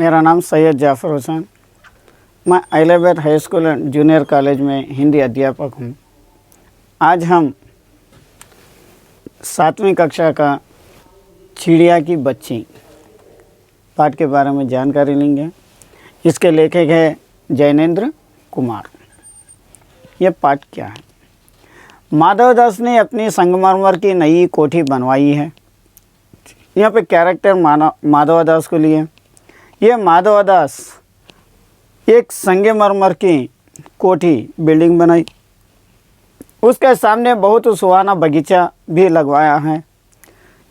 मेरा नाम सैयद जाफ़र हुसैन। मैं Ahliyabad high school and junior college में हिंदी अध्यापक हूँ। आज हम 7वीं कक्षा का चिड़िया की बच्ची पाठ के बारे में जानकारी लेंगे। इसके लेखक हैं जैनेंद्र कुमार। यह पाठ क्या है? माधवदास ने अपनी संगमरमर की नई कोठी बनवाई है। यहाँ पे कैरेक्टर माधवदास को लिए। यह माधवदास एक संगमरमर की कोठी बिल्डिंग बनाई। उसके सामने बहुत सुहाना बगीचा भी लगवाया है।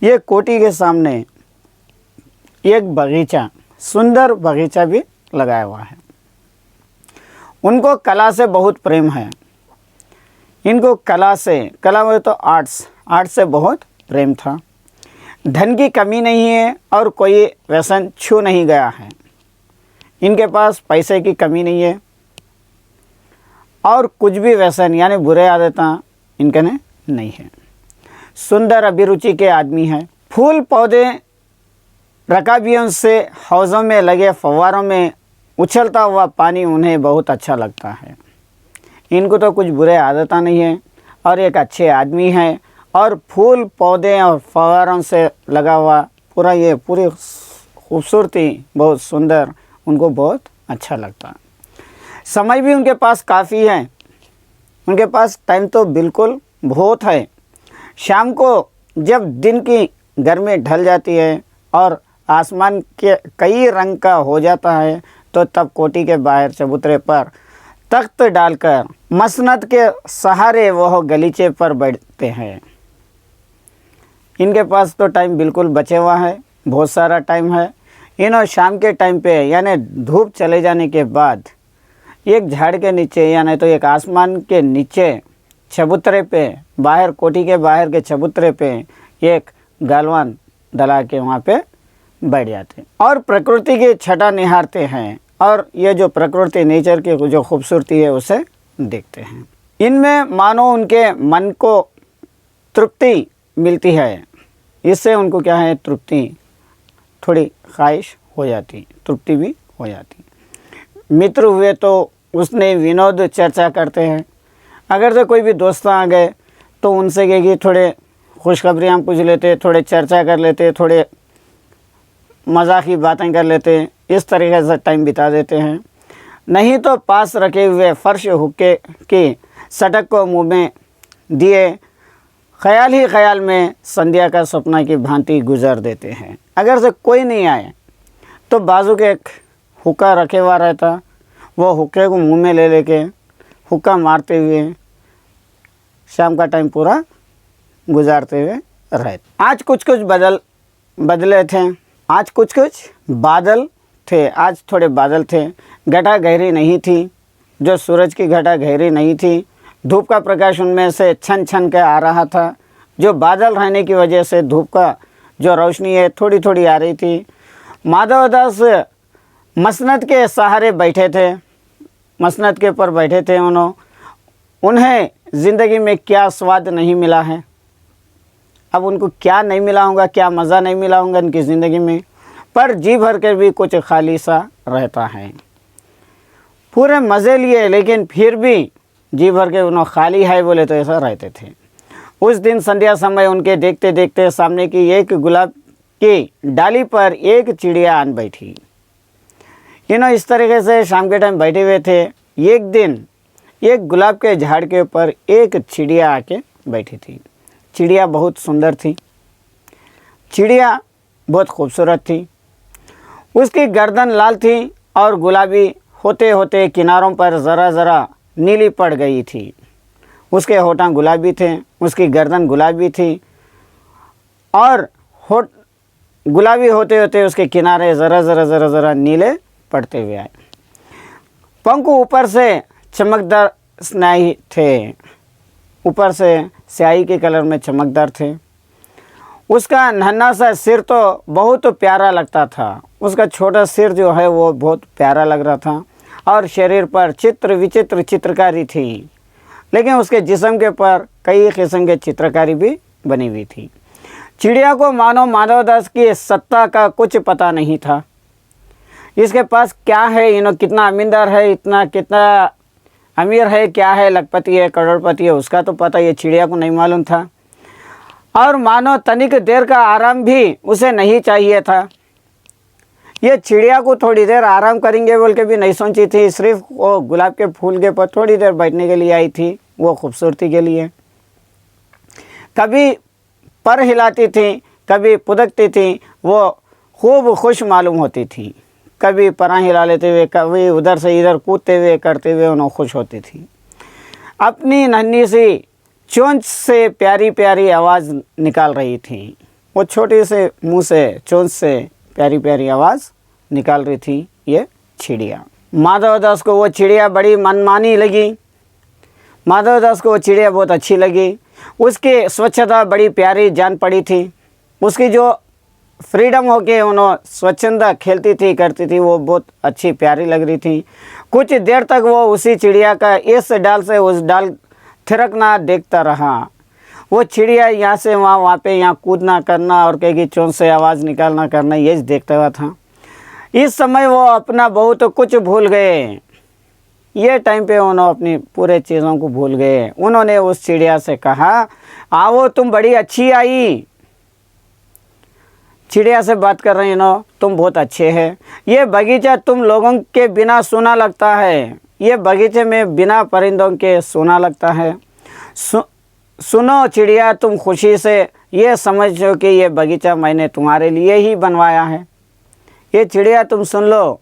ये कोठी के सामने एक बगीचा, सुंदर बगीचा भी लगाया हुआ है। उनको कला से बहुत प्रेम है। इनको कला में तो आर्ट्स से बहुत प्रेम था। धन की कमी नहीं है और कोई व्यसन छू नहीं गया है। इनके पास पैसे की कमी नहीं है और कुछ भी व्यसन यानी बुरे आदतें इनके नहीं है। सुंदर अभिरुचि के आदमी है। फूल पौधे रकाबियों से हौज़ों में लगे फव्वारों में उछलता हुआ पानी उन्हें बहुत अच्छा लगता है। इनको तो कुछ बुरे आदतें नहीं है और एक अच्छे आदमी है और फूल पौधे और फव्वारों से लगा हुआ पूरी खूबसूरती बहुत सुंदर, उनको बहुत अच्छा लगता है। समय भी उनके पास काफ़ी है। उनके पास टाइम तो बिल्कुल बहुत है। शाम को जब दिन की गर्मी ढल जाती है और आसमान के कई रंग का हो जाता है तो तब कोठी के बाहर चबूतरे पर तख्त डालकर मसनद के सहारे वह गलीचे पर बैठते हैं। इनके पास तो टाइम बिल्कुल बचे हुआ है, बहुत सारा टाइम है। इन्हों शाम के टाइम पे यानी धूप चले जाने के बाद एक झाड़ के नीचे यानी तो एक आसमान के नीचे चबूतरे पे बाहर, कोठी के बाहर के चबूतरे पे एक गालवान डला के वहाँ पे बैठ जाते और प्रकृति की छटा निहारते हैं और ये जो प्रकृति नेचर की जो खूबसूरती है उसे देखते हैं। इनमें मानो उनके मन को तृप्ति मिलती है। इससे उनको क्या है, तृप्ति, थोड़ी ख्वाहिश हो जाती, तृप्ति भी हो जाती। मित्र हुए तो उसने विनोद चर्चा करते हैं। अगर से कोई भी दोस्त आ गए तो उनसे कहेगी थोड़े खुशखबरियाँ पूछ लेते, थोड़े चर्चा कर लेते, थोड़े मजाकी बातें कर लेते। इस तरीके से टाइम बिता देते हैं। नहीं तो पास रखे हुए फर्श हुक्के की सटक को मुंह में दिए ख्याल ही ख्याल में संध्या का सपना की भांति गुजार देते हैं। अगर से कोई नहीं आए तो बाजू के एक हुक्का रखे हुआ रहता, वो हुक्के को मुंह में ले लेके हुक्का मारते हुए शाम का टाइम पूरा गुजारते हुए रहते। आज कुछ बदले थे। आज कुछ बादल थे। आज थोड़े बादल थे। घटा गहरी नहीं थी, जो सूरज की घटा गहरी नहीं थी। धूप का प्रकाश उनमें से छन छन के आ रहा था। जो बादल रहने की वजह से धूप का जो रोशनी है थोड़ी थोड़ी आ रही थी। माधवदास मसनद के सहारे बैठे थे, मसनद के ऊपर बैठे थे। उन्हें ज़िंदगी में क्या स्वाद नहीं मिला है। अब उनको क्या नहीं मिला होगा, क्या मज़ा नहीं मिला होगा उनकी ज़िंदगी में, पर जी भर के भी कुछ खाली सा रहता है। पूरे मज़े लिए लेकिन फिर भी जी भर के उन्होंने खाली है बोले तो ऐसा रहते थे। उस दिन संध्या समय उनके देखते देखते सामने की एक गुलाब की डाली पर एक चिड़िया आन बैठी। इस तरीके से शाम के टाइम बैठे हुए थे। एक दिन एक गुलाब के झाड़ के ऊपर एक चिड़िया आके बैठी थी। चिड़िया बहुत सुंदर थी। चिड़िया बहुत खूबसूरत थी। उसकी गर्दन लाल थी और गुलाबी होते होते किनारों पर ज़रा ज़रा नीली पड़ गई थी। उसके होंठ गुलाबी थे, उसकी गर्दन गुलाबी थी और होंठ गुलाबी होते होते उसके किनारे ज़रा नीले पड़ते हुए आए। पंख ऊपर से चमकदार स्याही थे, ऊपर से स्याही के कलर में चमकदार थे। उसका नन्हा सा सिर तो बहुत प्यारा लगता था। उसका छोटा सिर जो है वो बहुत प्यारा लग रहा था और शरीर पर चित्र विचित्र चित्रकारी थी। लेकिन उसके जिस्म के ऊपर कई किस्म के चित्रकारी भी बनी हुई थी। चिड़िया को मानो माधवदास की सत्ता का कुछ पता नहीं था। इसके पास क्या है, कितना अमीरदार है, इतना कितना अमीर है, क्या है, लखपति है, करोड़पति है, उसका तो पता ये चिड़िया को नहीं मालूम था। और मानो तनिक देर का आराम भी उसे नहीं चाहिए था। ये चिड़िया को थोड़ी देर आराम करेंगे बोल के भी नहीं सोची थी, सिर्फ वो गुलाब के फूल के पर थोड़ी देर बैठने के लिए आई थी, वो खूबसूरती के लिए। कभी पर हिलाती थी, कभी पुदकती थी, वो खूब खुश मालूम होती थी। कभी परा हिला लेते हुए, कभी उधर से इधर कूदते हुए करते हुए उन्हें खुश होती थी। अपनी नन्ही सी चोंच से प्यारी प्यारी आवाज़ निकाल रही थी। वो छोटे से मुंह से चोंच से प्यारी प्यारी आवाज़ निकाल रही थी ये चिड़िया। माधवदास को वो चिड़िया बड़ी मनमानी लगी। माधवदास को वो चिड़िया बहुत अच्छी लगी। उसकी स्वच्छता बड़ी प्यारी जान पड़ी थी। उसकी जो फ्रीडम हो के उन्होंने स्वच्छंदा खेलती थी, करती थी, वो बहुत अच्छी प्यारी लग रही थी। कुछ देर तक वो उसी चिड़िया का इस डाल से उस डाल थिरकना देखता रहा। वो चिड़िया यहाँ से वहाँ, वहाँ पे यहाँ कूदना करना और कहीं चोंच से आवाज़ निकालना करना, ये देखता हुआ था। इस समय वो अपना बहुत कुछ भूल गए। ये टाइम पे उन्होंने अपनी पूरे चीज़ों को भूल गए। उन्होंने उस चिड़िया से कहा, आओ तुम बड़ी अच्छी आई। चिड़िया से बात कर रही हो, तुम बहुत अच्छे हैं। ये बगीचा तुम लोगों के बिना सूना लगता है। ये बगीचे में बिना परिंदों के सूना लगता है। सुनो चिड़िया, तुम खुशी से ये समझो कि ये बगीचा मैंने तुम्हारे लिए ही बनवाया है। ये चिड़िया तुम सुन लो,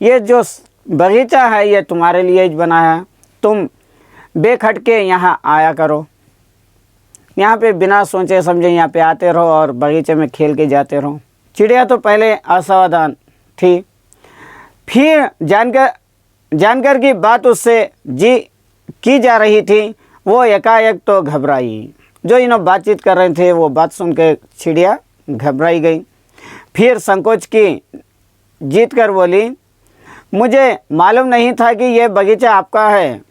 ये जो बगीचा है ये तुम्हारे लिए ही बनाया है। तुम बेखटके यहाँ आया करो, यहाँ पे बिना सोचे समझे यहाँ पे आते रहो और बगीचे में खेल के जाते रहो। चिड़िया तो पहले असावधान थी, फिर जानकर की बात उससे की जा रही थी, वो एकाएक तो घबराई। जो इन्हों बातचीत कर रहे थे वो बात सुन के चिड़िया घबराई गई। फिर संकोच की जीत कर बोली, मुझे मालूम नहीं था कि ये बगीचा आपका है।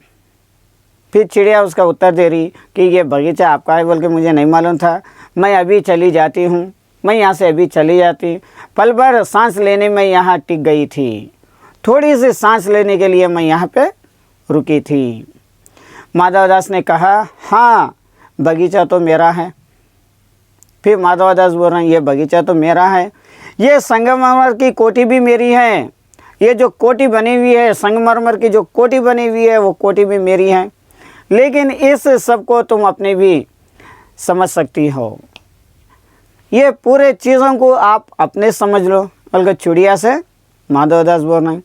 फिर चिड़िया उसका उत्तर दे रही कि ये बगीचा आपका है बोल के मुझे नहीं मालूम था। मैं अभी चली जाती हूँ, मैं यहाँ से अभी चली जाती। पल भर सांस लेने में यहाँ टिक गई थी। थोड़ी सी सांस लेने के लिए मैं यहाँ पे रुकी थी। माधवदास ने कहा, हाँ बगीचा तो मेरा है। फिर माधवदास बोल रहे हैं, ये बगीचा तो मेरा है। ये संगमरमर की कोठी भी मेरी है। ये जो कोठी बनी हुई है, संगमरमर की जो कोठी बनी हुई है, वो कोठी भी मेरी है। लेकिन इस सब को तुम अपने भी समझ सकती हो। ये पूरे चीज़ों को आप अपने समझ लो। बल्कि चिड़िया से माधवदास बोल रहे हैं,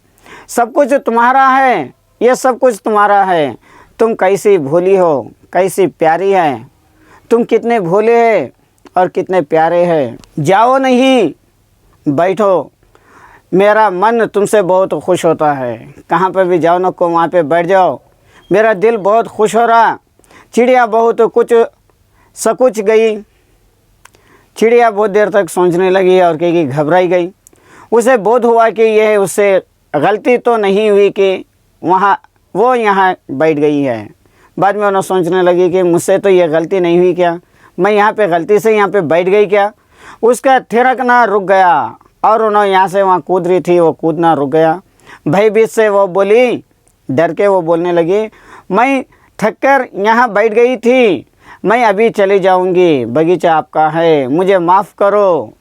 सब कुछ तुम्हारा है, ये सब कुछ तुम्हारा है। तुम कैसी भोली हो, कैसी प्यारी है। तुम कितने भोले हैं और कितने प्यारे हैं। जाओ नहीं, बैठो, मेरा मन तुमसे बहुत खुश होता है। कहाँ पर भी जाओ ना को वहाँ पे बैठ जाओ, मेरा दिल बहुत खुश हो रहा। चिड़िया बहुत कुछ सकुच गई। चिड़िया बहुत देर तक सोचने लगी और कहीं घबराई गई। उसे बोध हुआ कि यह उससे गलती तो नहीं हुई कि वो यहाँ बैठ गई है। बाद में उन्हें सोचने लगी कि मुझसे तो ये गलती नहीं हुई क्या, मैं यहाँ पे गलती से यहाँ पे बैठ गई क्या। उसका थिरकना रुक गया और उन्होंने यहाँ से वहाँ कूद रही थी, वो कूदना रुक गया। भयभीत से वो बोली, डर के वो बोलने लगी, मैं थककर यहाँ बैठ गई थी, मैं अभी चली जाऊँगी, बगीचा आपका है, मुझे माफ़ करो।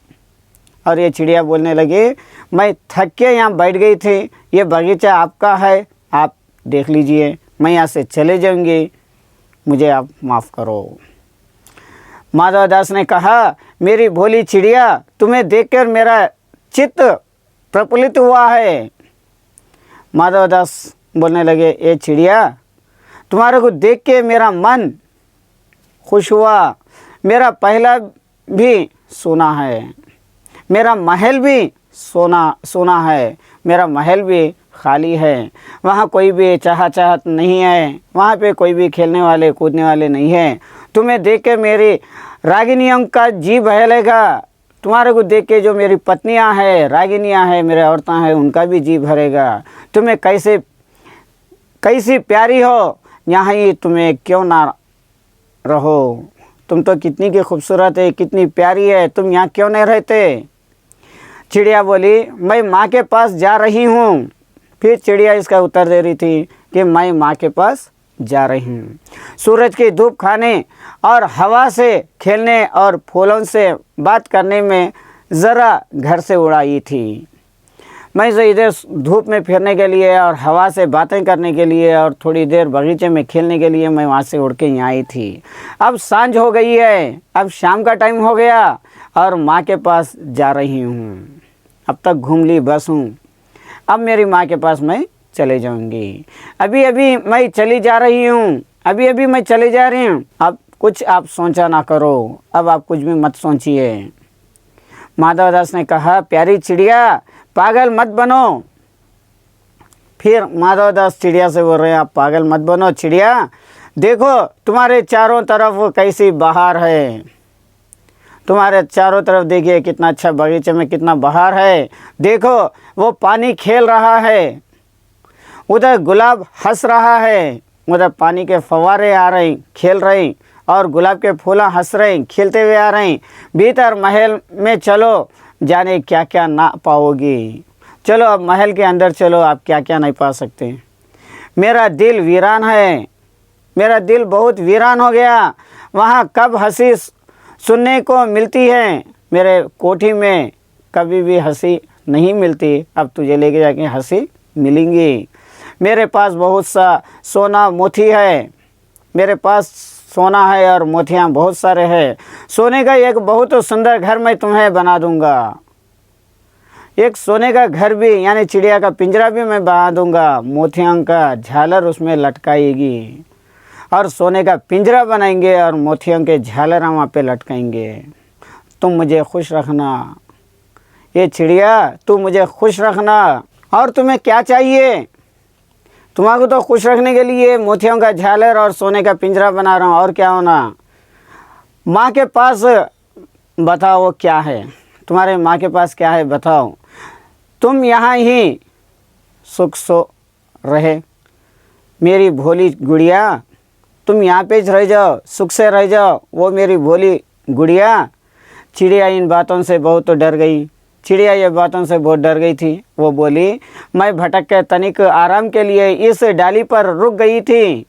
और ये चिड़िया बोलने लगी, मैं थक के यहाँ बैठ गई थी, ये बगीचा आपका है, आप देख लीजिए, मैं यहाँ से चले जाऊँगी, मुझे आप माफ़ करो। माधवदास ने कहा, मेरी भोली चिड़िया, तुम्हें देखकर मेरा चित्त प्रफुल्लित हुआ है। माधवदास बोलने लगे, ए चिड़िया, तुम्हारे को देख के मेरा मन खुश हुआ। मेरा पहला भी सोना है, मेरा महल भी सोना है, मेरा महल भी खाली है। वहाँ कोई भी चाहत नहीं है, वहाँ पे कोई भी खेलने वाले कूदने वाले नहीं है। तुम्हें देख के मेरी रागिनियों का जी बहलेगा। तुम्हारे को देख के जो मेरी पत्नियाँ हैं, रागिनियाँ हैं, मेरे औरतें हैं, उनका भी जी भरेगा। तुम्हें कैसी प्यारी हो, यहाँ ही तुम्हें क्यों ना रहो। तुम तो कितनी की खूबसूरत है, कितनी प्यारी है, तुम यहाँ क्यों नहीं रहते। चिड़िया बोली मैं माँ के पास जा रही हूँ। फिर चिड़िया इसका उत्तर दे रही थी कि मैं माँ के पास जा रही हूँ। सूरज की धूप खाने और हवा से खेलने और फूलों से बात करने में ज़रा घर से उड़ाई थी। मैं जो इधर धूप में फिरने के लिए और हवा से बातें करने के लिए और थोड़ी देर बगीचे में खेलने के लिए मैं वहाँ से उड़ के यहाँ आई थी। अब सांझ हो गई है, अब शाम का टाइम हो गया और माँ के पास जा रही हूँ। अब तक घूम ली बस हूँ, अब मेरी माँ के पास मैं चले जाऊँगी। अभी अभी मैं चली जा रही हूँ, अभी अभी मैं चले जा रही हूँ। अब कुछ आप सोचा ना करो, अब आप कुछ भी मत सोचिए। माधवदास ने कहा प्यारी चिड़िया पागल मत बनो। फिर माधवदास चिड़िया से बोल रहे हैं आप पागल मत बनो चिड़िया, देखो तुम्हारे चारों तरफ कैसी बहार है। तुम्हारे चारों तरफ देखिए कितना अच्छा बगीचे में कितना बहार है। देखो वो पानी खेल रहा है, उधर गुलाब हंस रहा है, उधर पानी के फव्वारे आ रहे खेल रहे और गुलाब के फूल हंस रहे खिलते हुए आ रहे। भीतर महल में चलो, जाने क्या क्या ना पाओगी। चलो अब महल के अंदर चलो, आप क्या क्या नहीं पा सकते। मेरा दिल वीरान है, मेरा दिल बहुत वीरान हो गया। वहाँ कब हंसी सुनने को मिलती है, मेरे कोठी में कभी भी हंसी नहीं मिलती, अब तुझे लेके जाके हंसी मिलेंगी। मेरे पास बहुत सा सोना मोती है, मेरे पास सोना है और मोतियाँ बहुत सारे हैं। सोने का एक बहुत सुंदर घर मैं तुम्हें बना दूंगा। एक सोने का घर भी यानी चिड़िया का पिंजरा भी मैं बना दूंगा। मोतियों का झालर उसमें लटकाएगी और सोने का पिंजरा बनाएंगे और मोतियों के झालर हम वहाँ पे लटकाएंगे। तुम मुझे खुश रखना, ये चिड़िया तुम मुझे खुश रखना। और तुम्हें क्या चाहिए? तुम्हारे को तो खुश रखने के लिए मोतियों का झालर और सोने का पिंजरा बना रहा हूँ, और क्या होना। माँ के पास बताओ क्या है, तुम्हारे माँ के पास क्या है बताओ। तुम यहाँ ही सुख सो रहे मेरी भोली गुड़िया, तुम यहाँ पे रह जाओ, सुख से रह जाओ। वो मेरी भोली गुड़िया। चिड़िया इन बातों से बहुत तो डर गई। चिड़िया ये बातों से बहुत डर गई थी। वो बोली मैं भटक के तनिक आराम के लिए इस डाली पर रुक गई थी।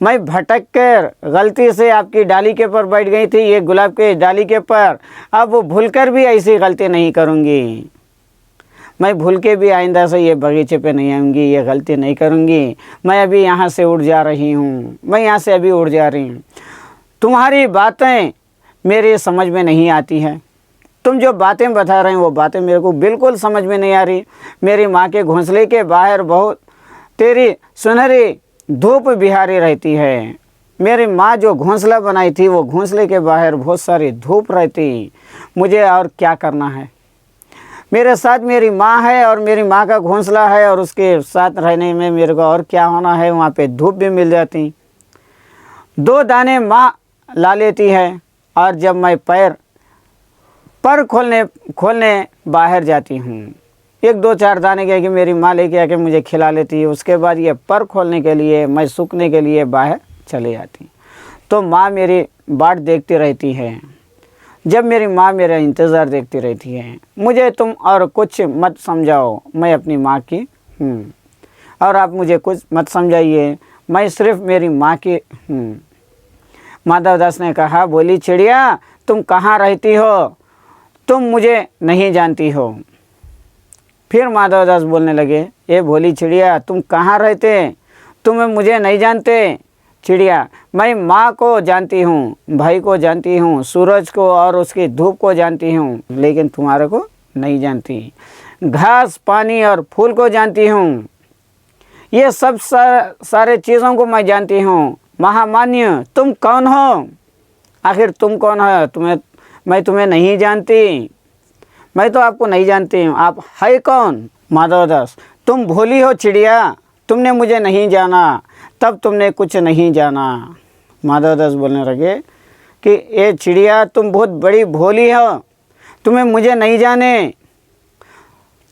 मैं भटक कर गलती से आपकी डाली के पर बैठ गई थी, ये गुलाब के डाली के पर। अब भूलकर भी ऐसी गलती नहीं करूँगी। मैं भूल के भी आइंदा से ये बगीचे पे नहीं आऊँगी, ये गलती नहीं करूँगी। मैं अभी यहाँ से उड़ जा रही हूँ, मैं यहाँ से अभी उड़ जा रही हूँ। तुम्हारी बातें मेरे समझ में नहीं आती हैं। तुम जो बातें बता रहे हैं वो बातें मेरे को बिल्कुल समझ में नहीं आ रही। मेरी माँ के घोंसले के बाहर बहुत तेरी सुनहरी धूप बिहारी रहती है। मेरी माँ जो घोंसला बनाई थी वो घोंसले के बाहर बहुत सारी धूप रहती। मुझे और क्या करना है? मेरे साथ मेरी माँ है और मेरी माँ का घोंसला है और उसके साथ रहने में मेरे को और क्या होना है। वहाँ पे धूप भी मिल जाती। 2 दाने माँ ला लेती है और जब मैं पर खोलने बाहर जाती हूँ, 1-2-4 दाने के मेरी माँ लेके आके मुझे खिला लेती है। उसके बाद ये पर खोलने के लिए मैं सूखने के लिए बाहर चले जाती। तो माँ मेरी बाट देखती रहती है। जब मेरी माँ मेरा इंतज़ार देखती रहती है। मुझे तुम और कुछ मत समझाओ, मैं अपनी माँ की हूँ और आप मुझे कुछ मत समझाइए, मैं सिर्फ मेरी माँ की हूँ। माधवदास ने कहा बोली चिड़िया तुम कहाँ रहती हो, तुम मुझे नहीं जानती हो। फिर माधवदास बोलने लगे ये भोली चिड़िया तुम कहाँ रहते, तुम मुझे नहीं जानते। चिड़िया मैं माँ को जानती हूँ, भाई को जानती हूँ, सूरज को और उसकी धूप को जानती हूँ, लेकिन तुम्हारे को नहीं जानती। घास पानी और फूल को जानती हूँ, ये सब सारे चीज़ों को मैं जानती हूँ। महामान्य तुम कौन हो? आखिर तुम कौन हो? मैं तुम्हें नहीं जानती, मैं तो आपको नहीं जानती हूँ। आप है कौन? माधवदास तुम भोली हो चिड़िया, तुमने मुझे नहीं जाना, तब तुमने कुछ नहीं जाना। माधवदास बोलने लगे कि ये चिड़िया तुम बहुत बड़ी भोली हो, तुम्हें मुझे नहीं जाने,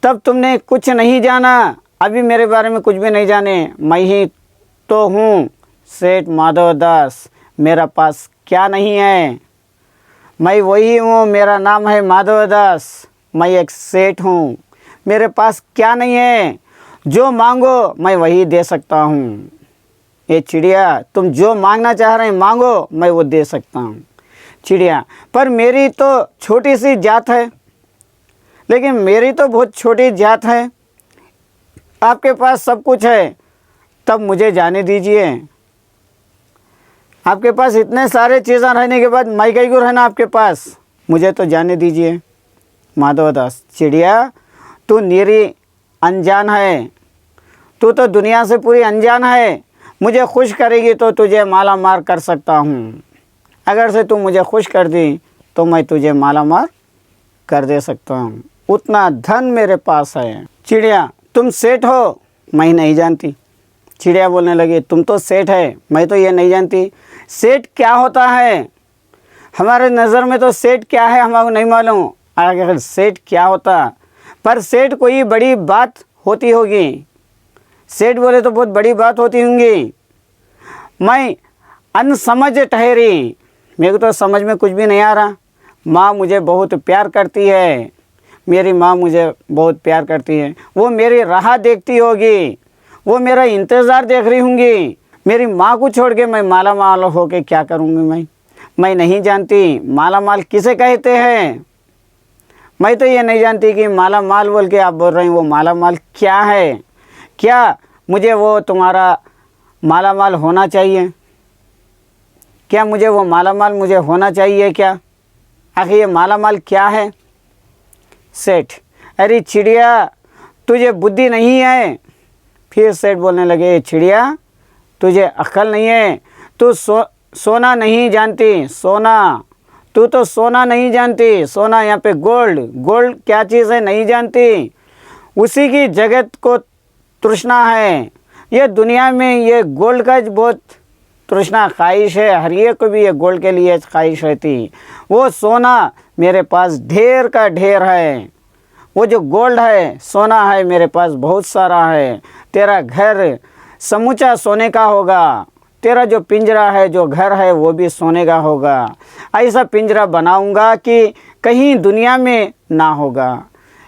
तब तुमने कुछ नहीं जाना, अभी मेरे बारे में कुछ भी नहीं जाने। मैं ही तो हूँ सेठ माधवदास, मेरा पास क्या नहीं है, मैं वही हूँ, मेरा नाम है माधवदास। मैं एक सेठ हूँ, मेरे पास क्या नहीं है, जो मांगो मैं वही दे सकता हूँ। ये चिड़िया, तुम जो मांगना चाह रहे हैं मांगो, मैं वो दे सकता हूँ। चिड़िया, पर मेरी तो छोटी सी जात है, लेकिन मेरी तो बहुत छोटी जात है, आपके पास सब कुछ है, तब मुझे जाने दीजिए। आपके पास इतने सारे चीज़ें रहने के बाद मैं कहीं को रहना आपके पास, मुझे तो जाने दीजिए। माधवदास, चिड़िया तू निरी अनजान है, तू तो दुनिया से पूरी अनजान है, मुझे खुश करेगी तो तुझे माला मार कर सकता हूँ। अगर से तू मुझे खुश कर दी तो मैं तुझे माला मार कर दे सकता हूँ, उतना धन मेरे पास है। चिड़िया, तुम सेठ हो, मैं नहीं जानती। चिड़िया बोलने लगी, तुम तो सेठ है, मैं तो ये नहीं जानती। सेठ क्या होता है, हमारे नज़र में तो सेठ क्या है हमको नहीं मालूम। अगर सेठ क्या होता, पर सेठ कोई बड़ी बात होती होगी। सेठ बोले तो बहुत बड़ी बात होती होंगी। मैं अनसमझ ठहरी, मेरे को तो समझ में कुछ भी नहीं आ रहा। माँ मुझे बहुत प्यार करती है, मेरी माँ मुझे बहुत प्यार करती है, वो मेरी राह देखती होगी, वो मेरा इंतज़ार देख रही होंगी। मेरी माँ को छोड़ के मैं माला माल होके क्या करूँगी। मैं नहीं जानती माला माल किसे कहते हैं। मैं तो ये नहीं जानती कि माला माल बोल के आप बोल रहे हैं, वो माला माल क्या है। क्या मुझे वो तुम्हारा माला माल होना चाहिए? क्या मुझे वो माला माल मुझे होना चाहिए क्या? आखिर ये माला माल क्या है? सेठ, अरे चिड़िया तुझे बुद्धि नहीं है। फिर सेठ बोलने लगे, चिड़िया तुझे अक्ल नहीं है, तू सोना नहीं जानती। सोना, तू तो सोना नहीं जानती। सोना यहाँ पे गोल्ड, गोल्ड क्या चीज़ है नहीं जानती। उसी की जगत को तृष्णा है। ये दुनिया में ये गोल्ड का बहुत तृष्णा ख्वाहिश है, हर एक को भी ये गोल्ड के लिए ख्वाहिश रहती। वो सोना मेरे पास ढेर का ढेर है, वो जो गोल्ड है सोना है मेरे पास बहुत सारा है। तेरा घर समूचा सोने का होगा, तेरा जो पिंजरा है जो घर है वो भी सोने का होगा। ऐसा पिंजरा बनाऊंगा कि कहीं दुनिया में ना होगा।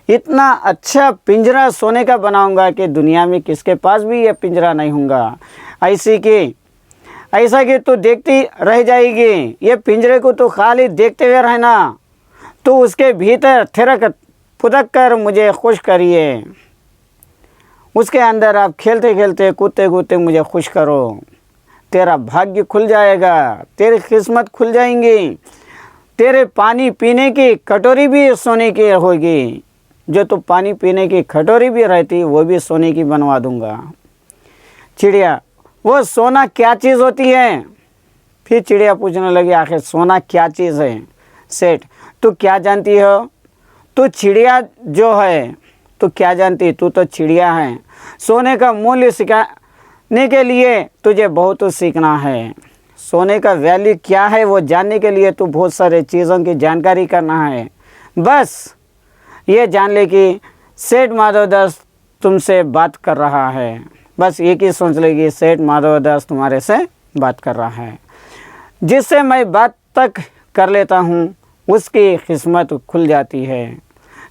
इतना अच्छा पिंजरा सोने का बनाऊंगा कि दुनिया में किसके पास भी ये पिंजरा नहीं होगा। ऐसा कि तू देखती रह जाएगी। ये पिंजरे को तो खाली देखते हुए रहना, तो उसके भीतर थिरक फुदक कर मुझे खुश करिए। उसके अंदर आप खेलते खेलते कूदते कूदते मुझे खुश करो। तेरा भाग्य खुल जाएगा, तेरी किस्मत खुल जाएंगी। तेरे पानी पीने की कटोरी भी सोने की होगी, जो तो पानी पीने की कटोरी भी रहती वो भी सोने की बनवा दूंगा। चिड़िया, वो सोना क्या चीज़ होती है? फिर चिड़िया पूछने लगी, आखिर सोना क्या चीज़ है? सेठ, तू क्या जानती हो? तू चिड़िया जो है, तू क्या जानती? तू तो चिड़िया है। सोने का मूल्य सिखाने के लिए तुझे बहुत सीखना है। सोने का वैल्यू क्या है वो जानने के लिए तू बहुत सारे चीज़ों की जानकारी करना है। बस ये जान ले कि सेठ माधवदास तुमसे बात कर रहा है। बस एक ही सोच लेगी, सेठ माधवदास तुम्हारे से बात कर रहा है। जिससे मैं बात तक कर लेता हूँ उसकी किस्मत खुल जाती है।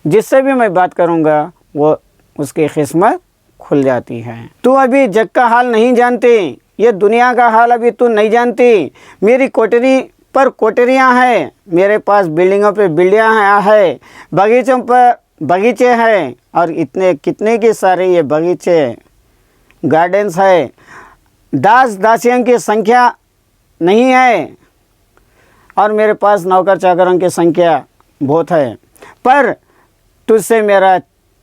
जिससे भी मैं बात करूँगा वो उसकी किस्मत खुल जाती है। तू अभी जग का हाल नहीं जानती, ये दुनिया का हाल अभी तू नहीं जानती। मेरी कोठरी पर कोठरियाँ हैं, मेरे पास बिल्डिंगों पे बिल्डिंग है, बगीचों पर बगीचे हैं, और इतने कितने के सारे ये बगीचे गार्डन्स है। दास दासियों की संख्या नहीं है, और मेरे पास नौकर चाकरों की संख्या बहुत है। पर तुझसे मेरा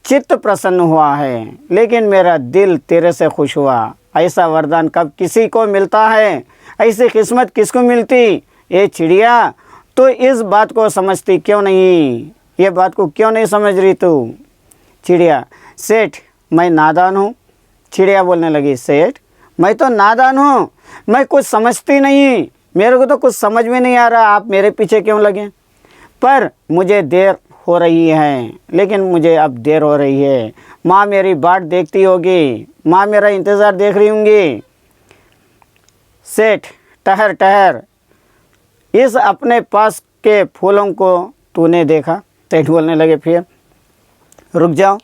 चित्त प्रसन्न हुआ है, लेकिन मेरा दिल तेरे से खुश हुआ। ऐसा वरदान कब किसी को मिलता है? ऐसी किस्मत किसको मिलती? ये चिड़िया, तो इस बात को समझती क्यों नहीं? ये बात को क्यों नहीं समझ रही तू? चिड़िया, सेठ मैं नादान हूँ। चिड़िया बोलने लगी, सेठ मैं तो नादान हूँ, मैं कुछ समझती नहीं, मेरे को तो कुछ समझ में नहीं आ रहा, आप मेरे पीछे क्यों लगे? पर मुझे देर हो रही है, लेकिन मुझे अब देर हो रही है। माँ मेरी बाट देखती होगी, माँ मेरा इंतज़ार देख रही होंगी। सेठ ठहर ठहर, इस अपने पास के फूलों को तूने देखा? सेठ बोलने लगे, फिर रुक जाओ,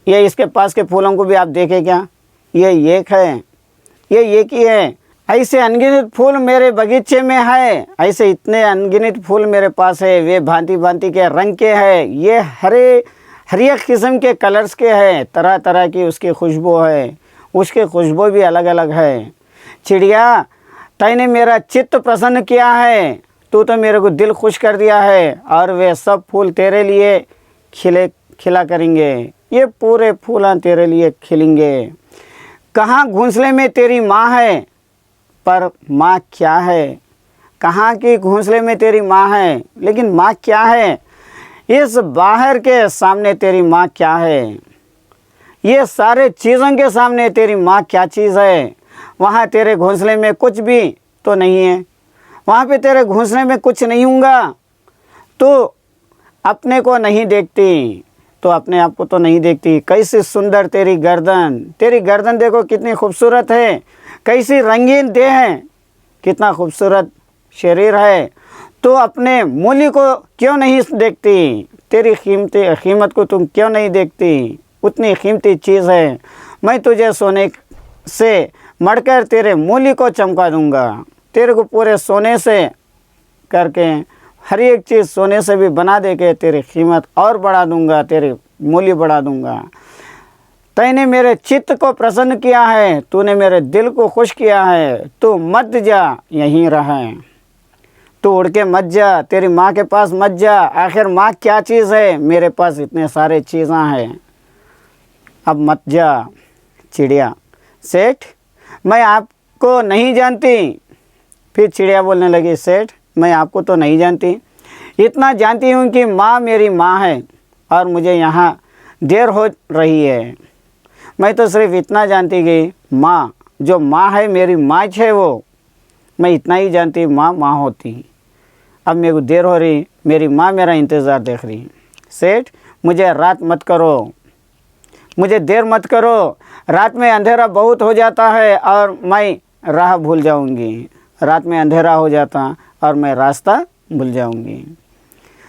ये इसके पास के फूलों को भी आप देखें क्या, ये एक है, ये एक ही है। ऐसे अनगिनत फूल मेरे बगीचे में है, ऐसे इतने अनगिनत फूल मेरे पास है, वे भांति भांति के रंग के हैं, ये हर एक किस्म के कलर्स के हैं, तरह तरह की उसकी खुशबू है, उसकी खुशबू भी अलग अलग है। चिड़िया, तैने मेरा चित्त प्रसन्न किया है, तू तो मेरे को दिल खुश कर दिया है, और वे सब फूल तेरे लिए खिला करेंगे, ये पूरे फूल तेरे लिए खिलेंगे। कहाँ घोंसले में तेरी माँ है, पर माँ क्या है, कहाँ की घोंसले में तेरी माँ है, लेकिन माँ क्या है, इस बाहर के सामने तेरी माँ क्या है, ये सारे चीज़ों के सामने तेरी माँ क्या चीज़ है। वहाँ तेरे घोंसले में कुछ भी तो नहीं है, वहाँ पे तेरे घोंसले में कुछ नहीं होगा, तो अपने को नहीं देखती, तो अपने आप को तो नहीं देखती। कैसी सुंदर तेरी गर्दन देखो कितनी खूबसूरत है, कैसी रंगीन देह है, कितना खूबसूरत शरीर है, तो अपने मूल्य को क्यों नहीं देखती, तेरी कीमत को तुम क्यों नहीं देखती, उतनी कीमती चीज़ है। मैं तुझे सोने से मढ़कर तेरे मूल्य को चमका दूंगा, तेरे को पूरे सोने से करके हर एक चीज़ सोने से भी बना दे के तेरी कीमत और बढ़ा दूंगा, तेरे मूल्य बढ़ा दूंगा। तैने मेरे चित्त को प्रसन्न किया है, तूने मेरे दिल को खुश किया है, तू मत जा, यहीं रहे, तू उड़ के मत जा, तेरी माँ के पास मत जा। आखिर माँ क्या चीज़ है, मेरे पास इतने सारे चीज़ें हैं, अब मत जा। चिड़िया, सेठ मैं आपको नहीं जानती। फिर चिड़िया बोलने लगी, सेठ मैं आपको तो नहीं जानती, इतना जानती हूँ कि माँ मेरी माँ है और मुझे यहाँ देर हो रही है। मैं तो सिर्फ इतना जानती कि माँ, जो माँ है मेरी माँ है, वो मैं इतना ही जानती, माँ माँ होती। अब मेरे को देर हो रही, मेरी माँ मेरा इंतज़ार देख रही। सेठ मुझे रात मत करो, मुझे देर मत करो, रात में अंधेरा बहुत हो जाता है और मैं राह भूल जाऊंगी, रात में अंधेरा हो जाता और मैं रास्ता भूल जाऊंगी।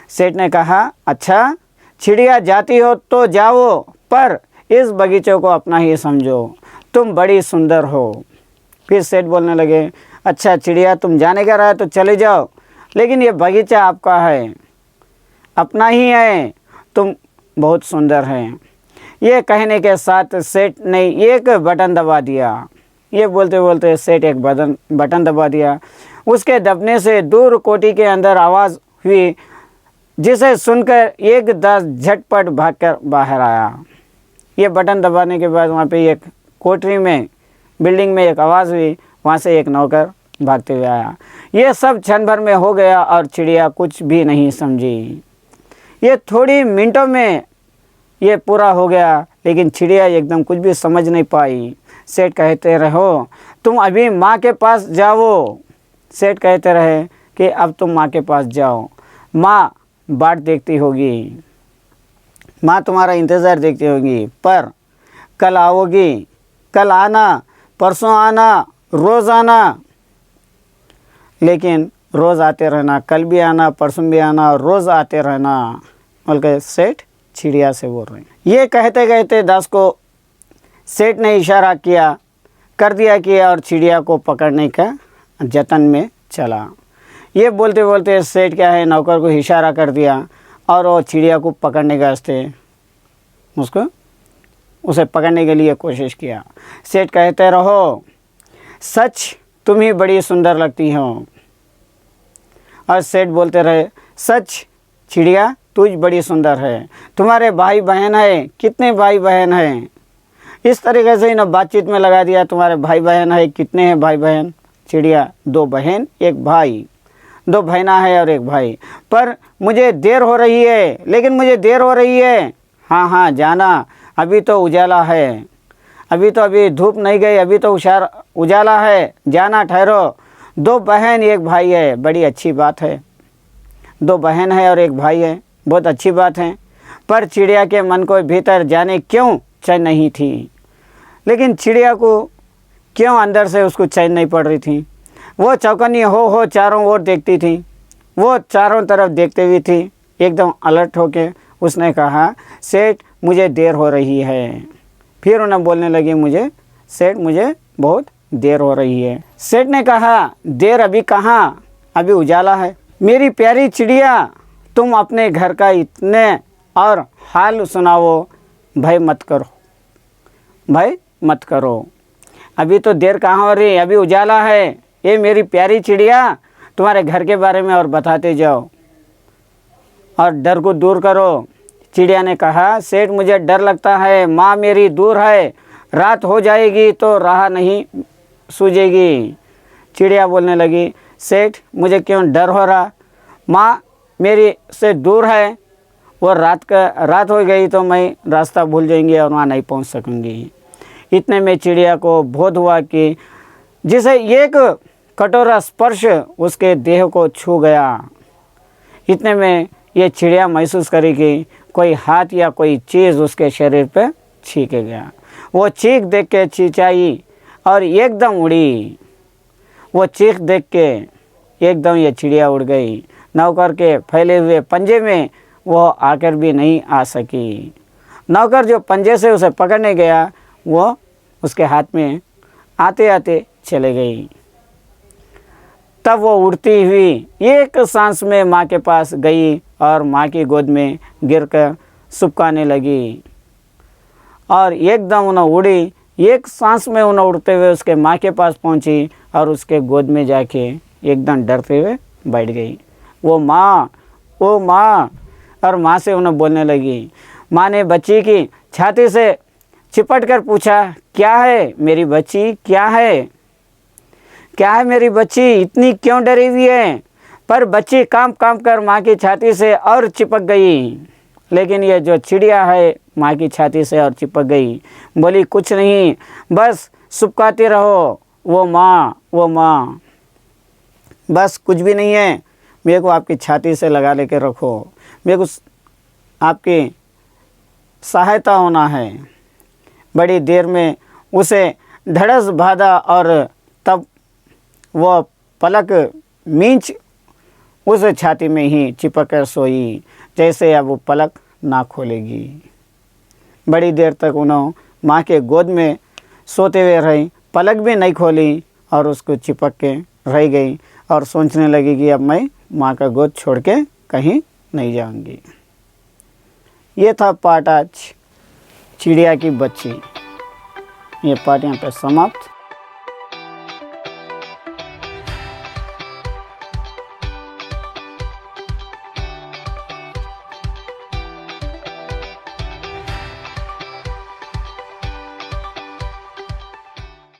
सेठ ने कहा, अच्छा चिड़िया जाती हो तो जाओ, पर इस बगीचे को अपना ही समझो, तुम बड़ी सुंदर हो। फिर सेठ बोलने लगे, अच्छा चिड़िया तुम जाने का रहा तो चले जाओ, लेकिन ये बगीचा आपका है, अपना ही है, तुम बहुत सुंदर हैं। ये कहने के साथ सेठ ने एक बटन दबा दिया। ये बोलते बोलते सेठ एक बटन दबा दिया। उसके दबने से दूर कोठी के अंदर आवाज़ हुई, जिसे सुनकर एक दास झटपट भागकर बाहर आया। ये बटन दबाने के बाद वहाँ पे एक कोठरी में, बिल्डिंग में एक आवाज़ हुई, वहाँ से एक नौकर भागते हुए आया। ये सब क्षण भर में हो गया और चिड़िया कुछ भी नहीं समझी। ये थोड़ी मिनटों में ये पूरा हो गया, लेकिन चिड़िया एकदम कुछ भी समझ नहीं पाई। सेठ कहते रहो, तुम अभी माँ के पास जाओ। सेठ कहते रहे कि अब तुम माँ के पास जाओ, माँ बाट देखती होगी, माँ तुम्हारा इंतज़ार देखती होगी, पर कल आओगी, कल आना, परसों आना, रोज़ आना, लेकिन रोज़ आते रहना, कल भी आना, परसों भी आना और रोज़ आते रहना, बल्कि सेठ चिड़िया से बोल रहे हैं। ये कहते कहते दास को सेठ ने इशारा कर दिया कि और चिड़िया को पकड़ने का जतन में चला। ये बोलते बोलते सेठ क्या है, नौकर को इशारा कर दिया और वो चिड़िया को पकड़ने के वास्ते उसे पकड़ने के लिए कोशिश किया। सेठ कहते रहो, सच तुम ही बड़ी सुंदर लगती हो। और सेठ बोलते रहे, सच चिड़िया तुझ बड़ी सुंदर है, तुम्हारे भाई बहन है, कितने भाई बहन हैं। इस तरीके से इन्हें बातचीत में लगा दिया, तुम्हारे भाई बहन है, कितने हैं भाई बहन। चिड़िया, 2 बहन 1 भाई, 2 बहना है और 1 भाई, पर मुझे देर हो रही है, लेकिन मुझे देर हो रही है। हाँ हाँ जाना, अभी तो उजाला है, अभी धूप नहीं गई, अभी तो उजाला है, जाना ठहरो। 2 बहन 1 भाई है, बड़ी अच्छी बात है, 2 बहन है और 1 भाई है, बहुत अच्छी बात है। पर चिड़िया के मन को भीतर जाने क्यों चैन नहीं थी, लेकिन चिड़िया को क्यों अंदर से उसको चैन नहीं पड़ रही थी। वो चौकन्नी हो चारों ओर देखती थी, वो चारों तरफ देखते हुई थी, एकदम अलर्ट होके उसने कहा, सेठ मुझे देर हो रही है। फिर उन्हें बोलने लगी, सेठ मुझे बहुत देर हो रही है। सेठ ने कहा, देर अभी कहाँ, अभी उजाला है। मेरी प्यारी चिड़िया, तुम अपने घर का इतने और हाल सुनाओ, भय मत करो, अभी तो देर कहाँ हो रही, अभी उजाला है। ये मेरी प्यारी चिड़िया, तुम्हारे घर के बारे में और बताते जाओ और डर को दूर करो। चिड़िया ने कहा, सेठ मुझे डर लगता है, माँ मेरी दूर है, रात हो जाएगी तो राह नहीं सूझेगी। चिड़िया बोलने लगी, सेठ मुझे क्यों डर हो रहा, माँ मेरी से दूर है, वो रात हो गई तो मैं रास्ता भूल जाएंगी और वहाँ नहीं पहुँच सकूँगी। इतने में चिड़िया को बोध हुआ कि जिसे एक कटोरा स्पर्श उसके देह को छू गया। इतने में ये चिड़िया महसूस करी कि कोई हाथ या कोई चीज़ उसके शरीर पे छींक गया। वो चीख देख के चिंचाई और एकदम उड़ी। वो चीख देख के एकदम ये चिड़िया उड़ गई। नौकर के फैले हुए पंजे में वो आकर भी नहीं आ सकी। नौकर जो पंजे से उसे पकड़ने गया, वो उसके हाथ में आते आते चले गई। तब वो उड़ती हुई एक सांस में माँ के पास गई और माँ की गोद में गिरकर सुबकाने लगी और एकदम उन्हें उड़ी। एक सांस में उन्हें उड़ते हुए उसके माँ के पास पहुँची और उसके गोद में जाके एकदम डरते हुए बैठ गई। वो माँ और माँ से उन्हें बोलने लगी। माँ ने बच्ची की छाती से चिपट कर पूछा, क्या है मेरी बच्ची, क्या है मेरी बच्ची, इतनी क्यों डरी हुई है। पर बच्ची कांप कर माँ की छाती से और चिपक गई। लेकिन ये जो चिड़िया है माँ की छाती से और चिपक गई। बोली, कुछ नहीं, बस सुबकाती रहो, वो माँ, बस कुछ भी नहीं है, मेरे को आपकी छाती से लगा लेके रखो, मेरे को आपकी सहायता होना है। बड़ी देर में उसे धड़स बांधा और तब वह पलक मींच उस छाती में ही चिपक कर सोई, जैसे अब वो पलक ना खोलेगी। बड़ी देर तक उन्होंने माँ के गोद में सोते हुए रही, पलक भी नहीं खोली और उसको चिपक के रह गई और सोचने लगी कि अब मैं माँ का गोद छोड़ के कहीं नहीं जाऊंगी। ये था पाठ आज चिड़िया की बच्ची। ये पाठ यहाँ पे समाप्त।